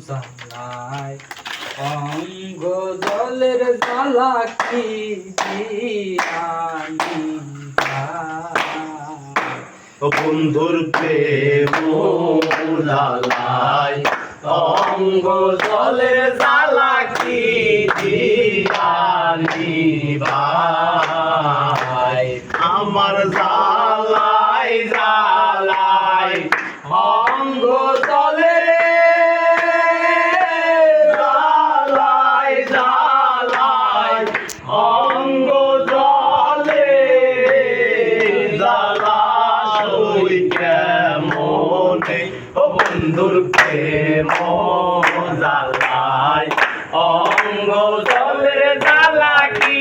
জ্বালায় অঙ্গ জলের জ্বালা কি দিয়ানি বন্ধুর প্রেম জ্বালায় অঙ্গ জলের জ্বালা কি দিয়ানি ভাই আমার জ্বালায় জ্বালায় অঙ্গ জলের জ্বালায় জ্বালায় অঙ্গ জলে জ্বালা সই কেমনে ও বন্ধুর প্রেম জ্বালায় অঙ্গ জলের জ্বালা কি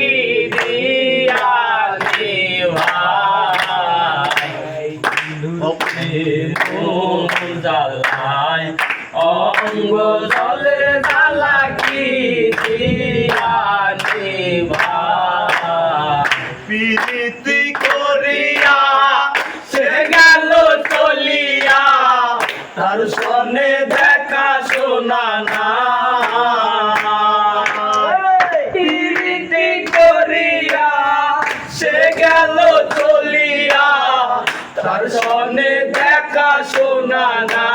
দিয়ানি ভাই ও প্রেম জ্বালায় অঙ্গ জলের জ্বালা কি দিয়ানি ভাই প্রীতি করিয়া সে গেল চলিয়া তার সনে দেখা শোনা না প্রীতি করিয়া সে গেল চলিয়া তার সনে দেখা শোনা না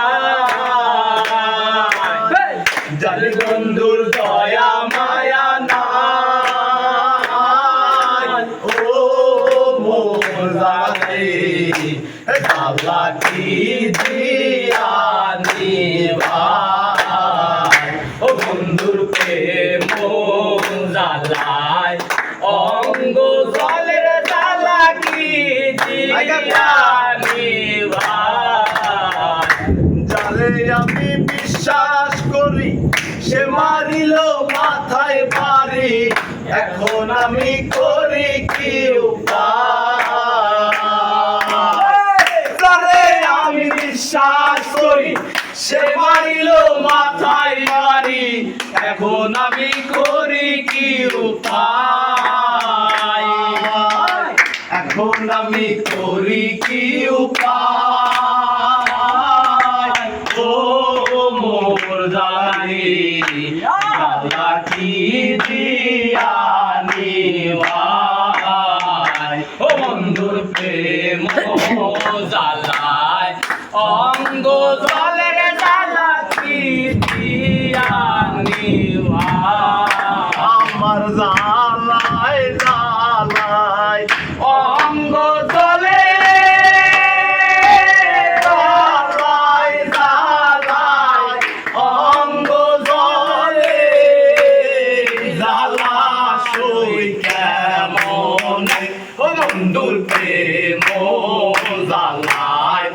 জল বন্ধুর দয়া মায়া না ও মোজালে জ্বালা কি দিয়ানি ভাই ও বন্ধুর প্রেম জ্বালায় অঙ্গ জলের জ্বালা কি দিয়ানি ভাই জালে আমি বিশ্বাস করি সে মারিল মাথায় বাড়ি এখন আমি করি কি উপায় জালে আমি বিশ্বাস করি সে মারিল মাথায় বাড়ি এখন আমি করি কি উপায় এখন আমি করি কি উপায় ও মোর জানি জ্বালা কি দিয়ানি ভাই ও বন্ধুর প্রেম জ্বালায় অঙ্গ জলের জ্বালা কি দিয়ানি ভাই আমার জ্বালায় জ্বালায় অঙ্গ জলে জ্বালায় জ্বালায় অঙ্গ জলে জ্বালা সই কেমনে ও বন্ধুর প্রেম জ্বালায়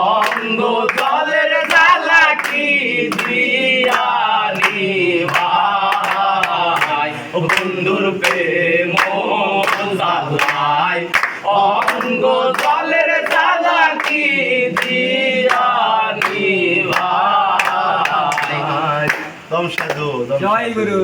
অঙ্গ জলের জ্বালা কি দিয়ানি ভাই ও বন্ধুর প্রেম জ্বালায় অঙ্গ জলের জ্বালা কি দিয়ানি ভাই। জয় গুরু।